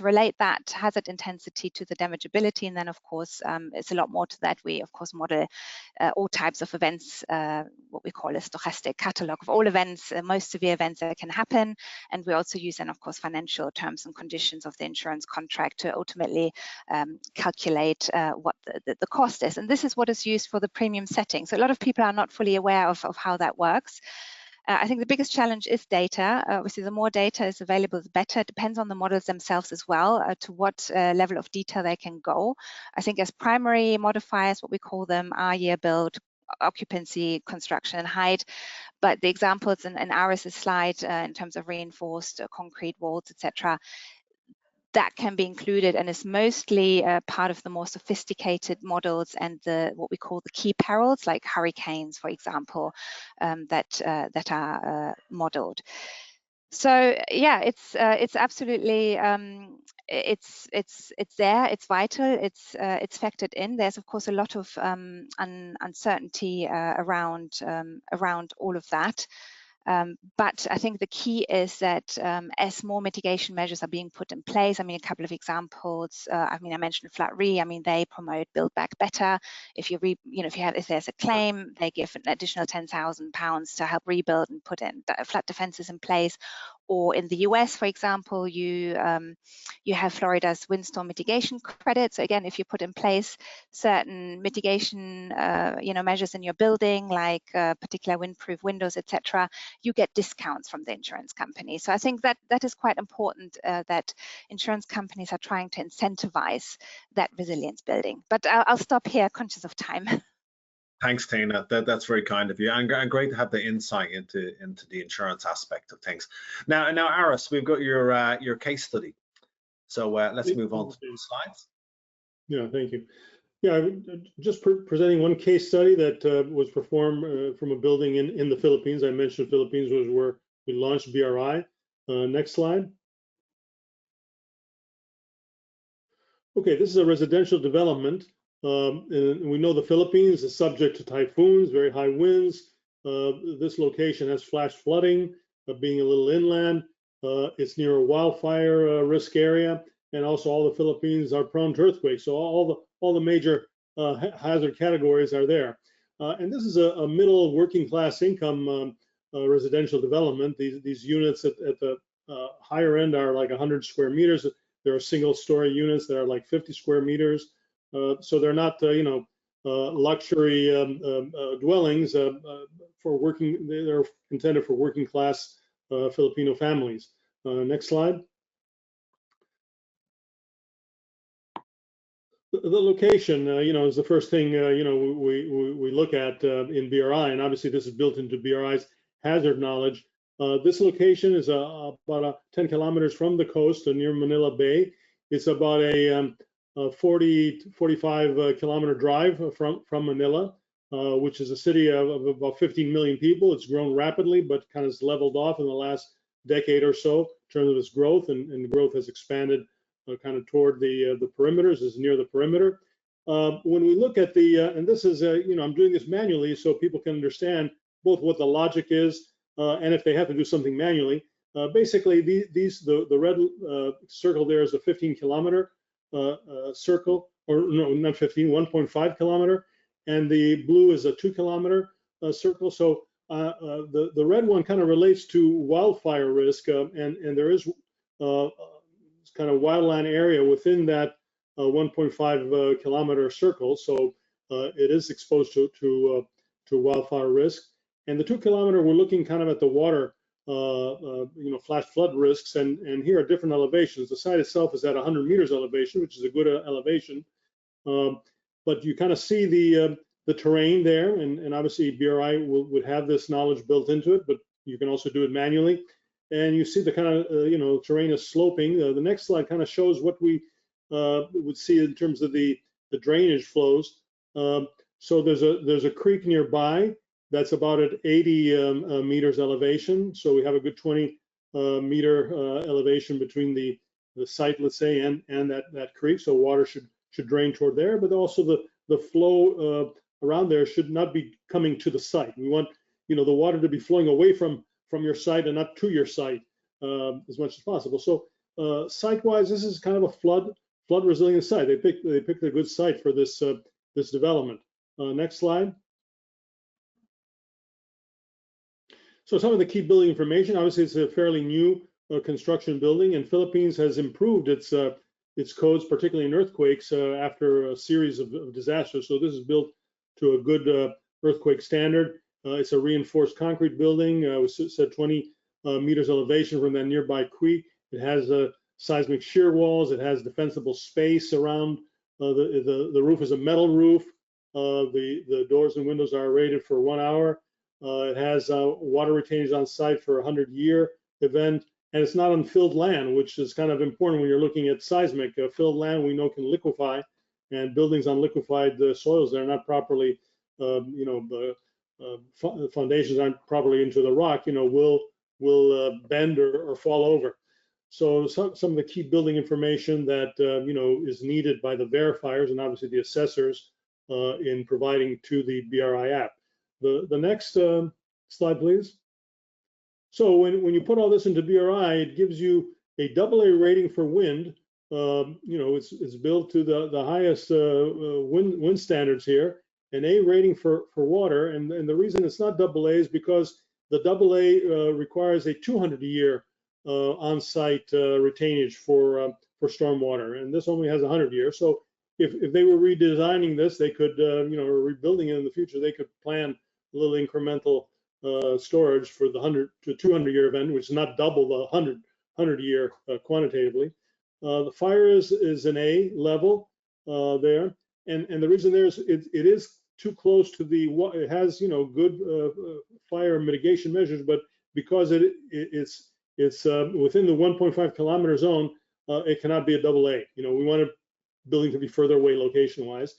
[SPEAKER 4] relate that hazard intensity to the damageability, and then of course it's a lot more to that. We of course model all types of events, what we call a stochastic catalog of all events, most severe events that can happen, and we also use then of course financial terms and conditions of the insurance contract to ultimately calculate what the cost is. And this is what is used for the premium setting. So a lot of people are not fully aware of how that works. I think the biggest challenge is data. Obviously, the more data is available, the better. It depends on the models themselves as well, to what level of detail they can go. I think as primary modifiers, what we call them, are year build, occupancy, construction, and height. But the examples in Iris' slide in terms of reinforced concrete walls, etc., that can be included and is mostly part of the more sophisticated models and what we call the key perils, like hurricanes, for example, that are modeled. So yeah, it's absolutely it's there, it's vital, it's factored in. There's of course a lot of uncertainty around all of that. But I think the key is that as more mitigation measures are being put in place, I mean, a couple of examples. I mentioned Flat Re. I mean, they promote Build Back Better. If there's a claim, they give an additional £10,000 to help rebuild and put in flood defenses in place. Or in the US, for example, you have Florida's windstorm mitigation credit. So again, if you put in place certain mitigation measures in your building, like particular windproof windows, etc., you get discounts from the insurance company. So I think that is quite important, that insurance companies are trying to incentivize that resilience building. But I'll stop here, conscious of time.
[SPEAKER 1] Thanks, Tina. That's very kind of you, and great to have the insight into the insurance aspect of things. Now, Iris, we've got your case study, so let's move on to the slides.
[SPEAKER 3] Yeah, thank you. Yeah, I'm just presenting one case study that was performed from a building in the Philippines. I mentioned Philippines was where we launched BRI. Next slide. Okay, this is a residential development. And we know the Philippines is subject to typhoons, very high winds. This location has flash flooding, being a little inland. It's near a wildfire risk area, and also all the Philippines are prone to earthquakes. So all the major hazard categories are there. And this is a middle working class income residential development. These units at the higher end are like 100 square meters. There are single story units that are like 50 square meters. So they're not, luxury dwellings for working. They're intended for working class Filipino families. Next slide. The location, is the first thing we look at in BRI, and obviously this is built into BRI's hazard knowledge. This location is about 10 kilometers from the coast near Manila Bay. It's about a 45 kilometer drive from Manila, which is a city of about 15 million people. It's grown rapidly, but kind of leveled off in the last decade or so in terms of its growth, and the growth has expanded kind of toward the perimeters, is near the perimeter. When we look at and this is, I'm doing this manually so people can understand both what the logic is and if they have to do something manually. Basically, the red circle there is a 15 kilometer circle, or no, not 15, 1.5 kilometer, and the blue is a 2 kilometer circle. So the red one kind of relates to wildfire risk, and there is kind of wildland area within that 1.5 kilometer circle, so it is exposed to wildfire risk. And the 2 kilometer, we're looking kind of at the water, flash flood risks, and here are different elevations. The site itself is at 100 meters elevation, which is a good elevation, but you kind of see the terrain there, and obviously BRI would have this knowledge built into it, but you can also do it manually. And you see the kind of terrain is sloping. The next slide kind of shows what we would see in terms of the drainage flows. So there's a creek nearby that's about at 80 meters elevation. So we have a good 20 meter elevation between the site, let's say, and that creek. So water should drain toward there, but also the flow around there should not be coming to the site. We want the water to be flowing away from your site and not to your site as much as possible. So site-wise, this is kind of a flood resilient site. They picked a good site for this this development. Next slide. So some of the key building information. Obviously, it's a fairly new construction building, and Philippines has improved its codes, particularly in earthquakes, after a series of disasters. So this is built to a good earthquake standard. It's a reinforced concrete building. We said 20 meters elevation from that nearby creek. It has seismic shear walls. It has defensible space around. The roof is a metal roof. The doors and windows are rated for 1 hour. It has water retainage on site for a 100-year event, and it's not on filled land, which is kind of important when you're looking at seismic. Filled land we know can liquefy, and buildings on liquefied soils that are not properly, foundations aren't properly into the rock, will bend or fall over. So some of the key building information that is needed by the verifiers and obviously the assessors in providing to the BRI app. The next slide, please. So when you put all this into BRI, it gives you a AA rating for wind. It's built to the highest wind standards here. An A rating for water, and the reason it's not AA is because the AA requires a 200-year on-site retainage for stormwater, and this only has 100 years. So if they were redesigning this, they could, or rebuilding it in the future, they could plan a little incremental storage for the 100 to 200-year event, which is not double the 100-year quantitatively. The fire is an A level there, and the reason there is it is too close to it has good fire mitigation measures, but because it's within the 1.5 kilometer zone, it cannot be a AA. We want a building to be further away location-wise,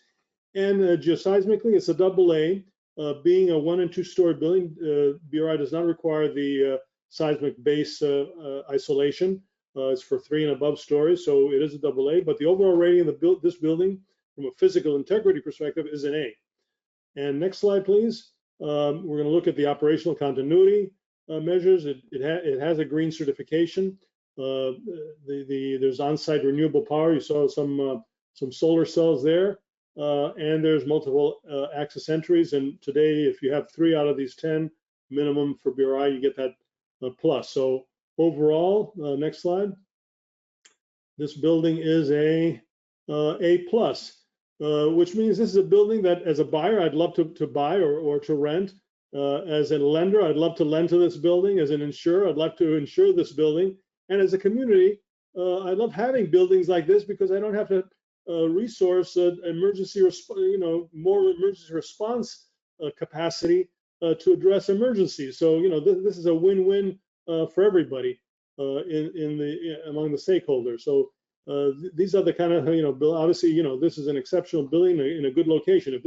[SPEAKER 3] and geoseismically it's a AA. Being a 1- and 2-story building, BRI does not require the seismic base isolation. It's for 3 and above stories, so it is a AA. But the overall rating of this building, from a physical integrity perspective, is an A. And next slide, please. We're going to look at the operational continuity measures. It has a green certification. There's on-site renewable power. You saw some solar cells there. and there's multiple access entries. And today, if you have 3 out of these 10 minimum for BRI, you get that plus. So overall, next slide. This building is a plus, which means this is a building that, as a buyer, I'd love to buy or to rent. As a lender, I'd love to lend to this building. As an insurer, I'd love to insure this building. And as a community, I love having buildings like this because I don't have to resource emergency, more emergency response capacity to address emergencies. So, this is a win-win for everybody among the stakeholders. So these are the kind of, obviously, this is an exceptional building in a good location. If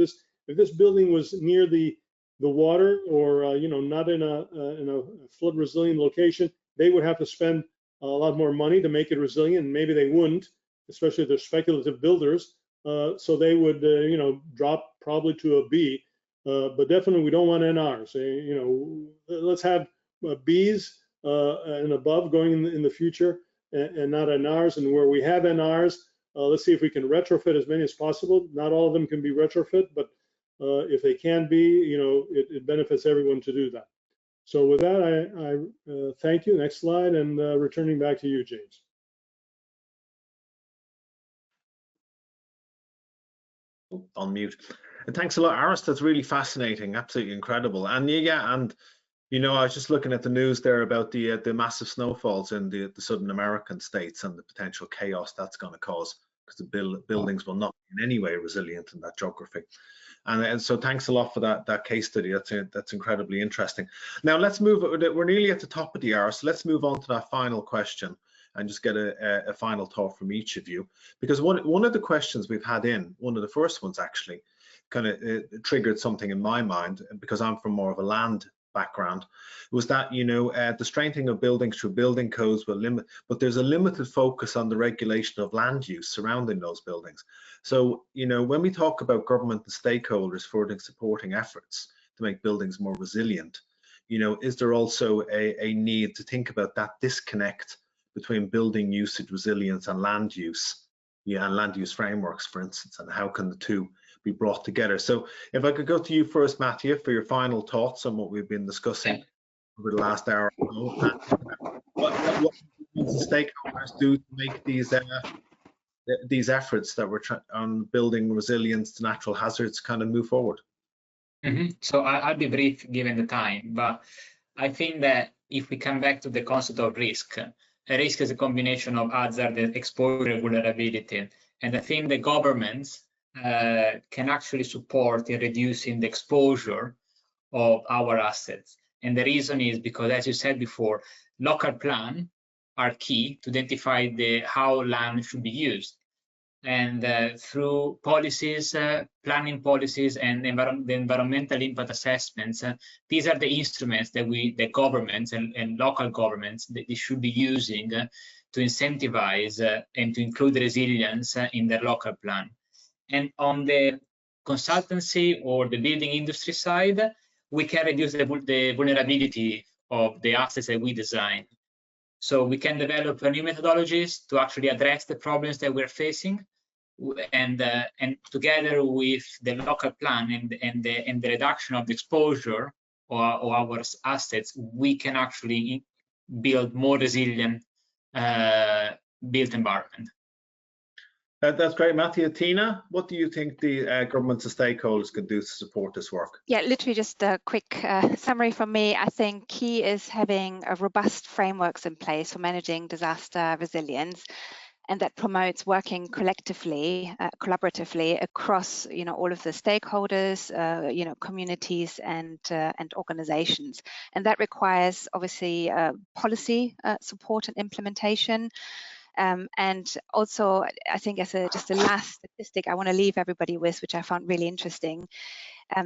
[SPEAKER 3] this building was near the water or not in a flood resilient location, they would have to spend a lot more money to make it resilient, and maybe they wouldn't, especially if they're speculative builders. So they would drop probably to a B, but definitely we don't want NRs. Let's have Bs and above going in the future, and not NRs. And where we have NRs, let's see if we can retrofit as many as possible. Not all of them can be retrofit, but if they can be, it benefits everyone to do that. So with that, I thank you. Next slide, and returning back to you, James.
[SPEAKER 1] On mute. And thanks a lot, Aris. That's really fascinating, absolutely incredible. And yeah, and I was just looking at the news there about the massive snowfalls in the southern American states and the potential chaos that's going to cause, because the buildings will not be in any way resilient in that geography. And so thanks a lot for that case study. That's incredibly interesting. Now let's move. We're nearly at the top of the hour, so let's move on to that final question and just get a final thought from each of you. Because one of the questions we've had one of the first ones actually, kind of triggered something in my mind, because I'm from more of a land background, was that the strengthening of buildings through building codes will limit, but there's a limited focus on the regulation of land use surrounding those buildings. So when we talk about government and stakeholders further supporting efforts to make buildings more resilient, is there also a need to think about that disconnect between building usage resilience and land use, and land use frameworks, for instance, and how can the two be brought together? So if I could go to you first, Mattia, for your final thoughts on what we've been discussing over the last hour. What do stakeholders do to make these efforts that we're on building resilience to natural hazards kind of move forward?
[SPEAKER 2] So I'll be brief given the time, but I think that if we come back to the concept of risk, a risk is a combination of hazard, exposure, vulnerability, and I think the governments can actually support in reducing the exposure of our assets. And the reason is because, as you said before, local plans are key to identify how land should be used. And through policies, planning policies, and the environmental impact assessments, these are the instruments that the governments and local governments that they should be using to incentivize and to include resilience in their local plan. And on the consultancy or the building industry side, we can reduce the vulnerability of the assets that we design. So we can develop new methodologies to actually address the problems that we're facing, and together with the local plan and the reduction of the exposure of our assets, we can actually build more resilient built environment.
[SPEAKER 1] That's great, Mattia. Tina, what do you think the governments and stakeholders could do to support this work?
[SPEAKER 4] Yeah, literally just a quick summary from me. I think key is having a robust frameworks in place for managing disaster resilience, and that promotes working collectively, collaboratively across, all of the stakeholders, communities and organizations. And that requires obviously policy support and implementation. And also, I think just a last statistic I want to leave everybody with, which I found really interesting.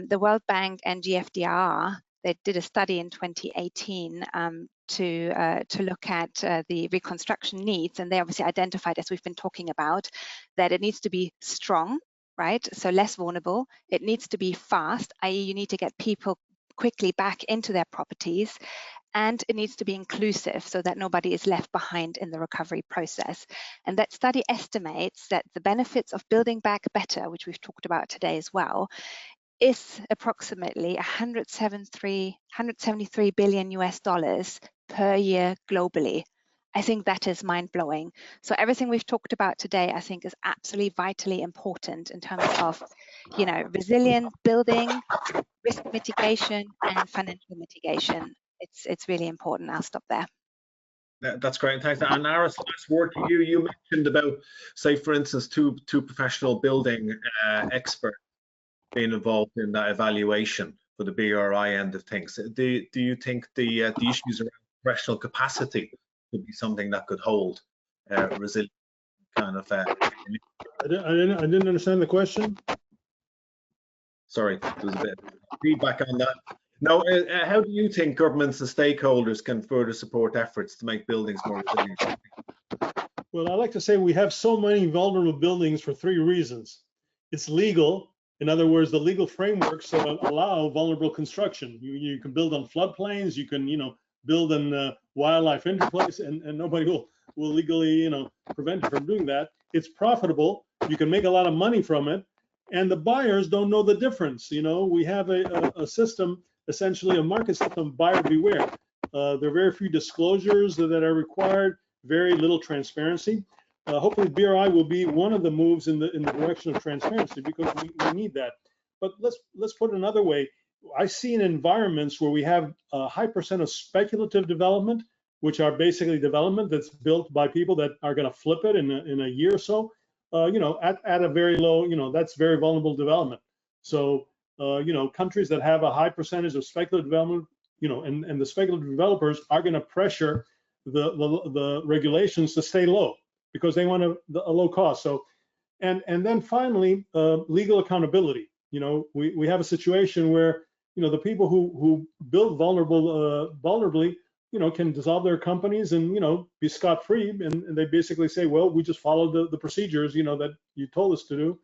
[SPEAKER 4] The World Bank and GFDR, they did a study in 2018 to look at the reconstruction needs, and they obviously identified, as we've been talking about, that it needs to be strong, right? So less vulnerable. It needs to be fast, i.e. you need to get people quickly back into their properties. and it needs to be inclusive so that nobody is left behind in the recovery process. And that study estimates that the benefits of building back better, which we've talked about today as well, is approximately 173 billion US dollars per year globally. I think that is mind-blowing. So everything we've talked about today, I think, is absolutely vitally important in terms of, resilient building, risk mitigation, and financial mitigation. It's really important. I'll stop there.
[SPEAKER 1] That's great. Thanks. And Aris, last word to you. You mentioned about, say, for instance, two professional building experts being involved in that evaluation for the BRI end of things. Do you think the issues around professional capacity could be something that could hold resilient kind of?
[SPEAKER 3] I didn't understand the question.
[SPEAKER 1] Sorry, there was a bit of feedback on that. No, how do you think governments and stakeholders can further support efforts to make buildings more resilient?
[SPEAKER 3] Well, I like to say we have so many vulnerable buildings for 3 reasons. It's legal. In other words, the legal frameworks allow vulnerable construction. You can build on floodplains, you can, build in wildlife interplace, and nobody will legally, prevent you from doing that. It's profitable. You can make a lot of money from it, and the buyers don't know the difference. We have a system, essentially a market system, buyer beware. There are very few disclosures that are required, very little transparency. Hopefully BRI will be one of the moves in the direction of transparency, because we need that. But let's put it another way. I see in environments where we have a high percent of speculative development, which are basically development that's built by people that are going to flip it in a year or so, at a very low, that's very vulnerable development. So, countries that have a high percentage of speculative development, and the speculative developers are going to pressure the regulations to stay low, because they want a low cost. So, and then finally, legal accountability. We have a situation where, the people who build vulnerably, can dissolve their companies and, be scot-free. And they basically say, well, we just followed the procedures, that you told us to do.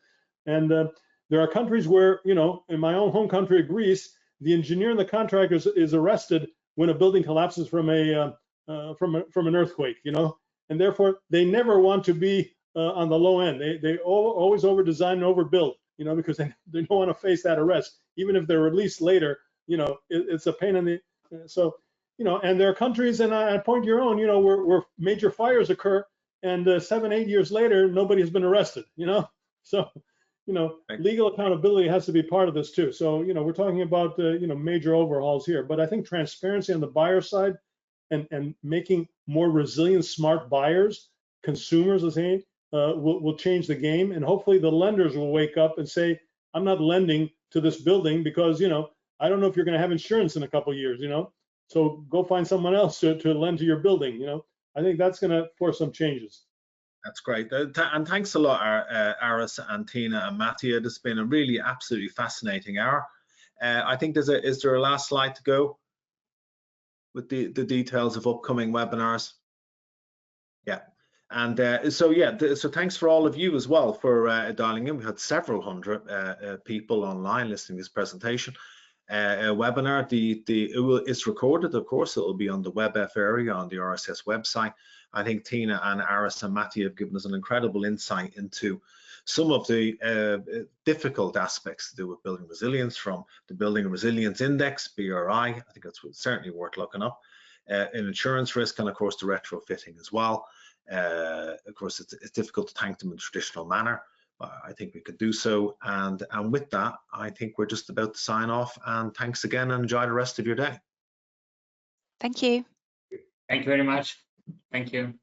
[SPEAKER 3] And there are countries where, in my own home country of Greece, the engineer and the contractor is arrested when a building collapses from an earthquake, and therefore they never want to be on the low end. They always over-design and overbuild, because they don't want to face that arrest. Even if they're released later, it's a pain in the, so, and there are countries, and I point to your own, where major fires occur, and 7-8 years later, nobody has been arrested, so, legal accountability has to be part of this too. So, we're talking about, major overhauls here, but I think transparency on the buyer side and making more resilient, smart buyers, consumers, let's say, will change the game. And hopefully the lenders will wake up and say, I'm not lending to this building because, I don't know if you're going to have insurance in a couple of years, so go find someone else to lend to your building. I think that's going to force some changes.
[SPEAKER 1] That's great. And thanks a lot, Aris and Tina and Mattia. This has been a really absolutely fascinating hour. I think is there a last slide to go with the details of upcoming webinars? Yeah. And so thanks for all of you as well for dialing in. We had several hundred people online listening to this presentation. Webinar. It's recorded, of course. It will be on the WBEF area on the RSS website. I think Tina and Aris and Mattia have given us an incredible insight into some of the difficult aspects to do with building resilience, from the Building Resilience Index, BRI. I think that's certainly worth looking up. In insurance risk, and of course the retrofitting as well. Of course, it's difficult to thank them in a traditional manner. I think we could do so, and with that, I think we're just about to sign off. And thanks again, and enjoy the rest of your day.
[SPEAKER 4] Thank you.
[SPEAKER 2] Thank you very much. Thank you.